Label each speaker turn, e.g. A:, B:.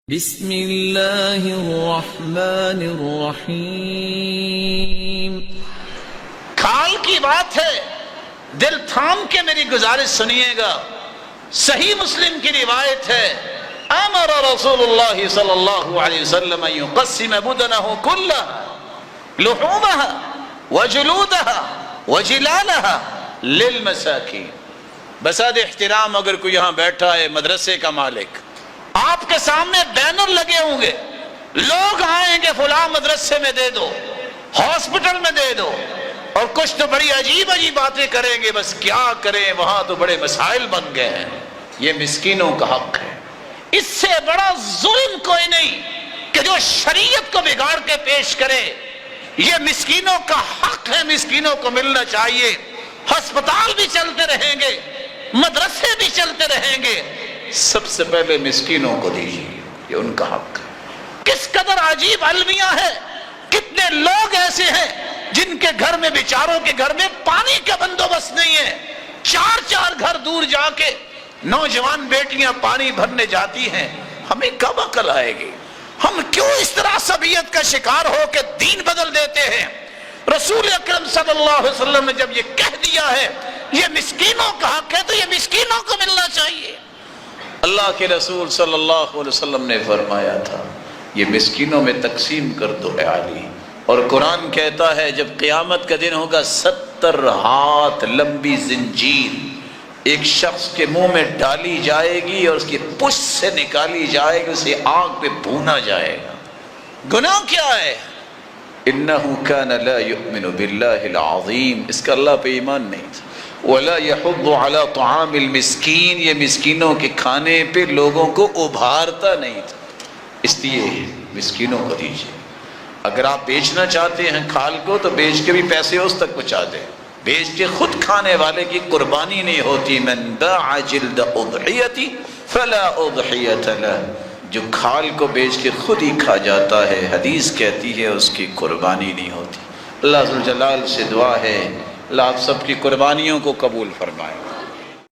A: بسم اللہ الرحمن الرحیم۔
B: کھال کی بات ہے، دل تھام کے میری گزارش سنیے گا۔ صحیح مسلم کی روایت ہے، امر رسول اللہ صلی اللہ علیہ وسلم ان يقسم بدنه كلها لحومها وجلودها وجلالها للمساکین۔ بساد احترام اگر کوئی یہاں بیٹھا ہے مدرسے کا مالک، آپ کے سامنے بینر لگے ہوں گے، لوگ آئیں گے فلاں مدرسے میں دے دو، ہاسپٹل میں دے دو، اور کچھ تو بڑی عجیب عجیب باتیں کریں گے، بس کیا کریں، وہاں تو بڑے مسائل بن گئے ہیں۔ یہ مسکینوں کا حق ہے، اس سے بڑا ظلم کوئی نہیں کہ جو شریعت کو بگاڑ کے پیش کرے۔ یہ مسکینوں کا حق ہے، مسکینوں کو ملنا چاہیے۔ ہسپتال بھی چلتے رہیں گے، مدرسے بھی چلتے رہیں گے، سب سے پہلے مسکینوں کو دیجیے، یہ ان کا حق ہے۔ کس قدر عجیب المیہ ہے، کتنے لوگ ایسے ہیں جن کے گھر میں، بیچاروں کے گھر میں پانی کا بندوبست نہیں ہے، چار چار گھر دور جا کے نوجوان بیٹیاں پانی بھرنے جاتی ہیں۔ ہمیں کب عقل آئے گی؟ ہم کیوں اس طرح عصبیت کا شکار ہو کے دین بدل دیتے ہیں؟ رسول اکرم صلی اللہ علیہ وسلم نے جب یہ کہہ دیا ہے یہ مسکینوں کا حق ہے، تو یہ مسکینوں کو ملنا چاہیے۔ اللہ کے رسول صلی اللہ علیہ وسلم نے فرمایا تھا یہ مسکینوں میں تقسیم کر دو اے علی، اور قرآن کہتا ہے جب قیامت کا دن ہوگا 70 ہاتھ لمبی زنجیر ایک شخص کے منہ میں ڈالی جائے گی اور اس کی پشت سے نکالی جائے گی، اسے آگ پہ بھونا جائے گا۔ گناہ کیا ہے؟ انہ کان لا یؤمن باللہ العظیم، اس کا اللہ پہ ایمان نہیں تھا۔ وَلَا يَحُضُّ عَلَىٰ طَعَامِ الْمِسْكِينِ، یہ مسکینوں کے کھانے پہ لوگوں کو ابھارتا نہیں تھا، اس لیے مسکینوں کو دیجیے۔ اگر آپ بیچنا چاہتے ہیں کھال کو تو بیچ کے بھی پیسے اس تک پہنچا دیں، بیچ کے خود کھانے والے کی قربانی نہیں ہوتی۔ مَنْ بَاعَ جِلْدَ أُضْحِيَةٍ فَلَا أُضْحِيَةَ لَهُ، جو کھال کو بیچ کے خود ہی کھا جاتا ہے، حدیث کہتی ہے اس کی قربانی نہیں ہوتی۔ اللہ ذوالجلال سے دعا ہے اللہ آپ سب کی قربانیوں کو قبول فرمائے۔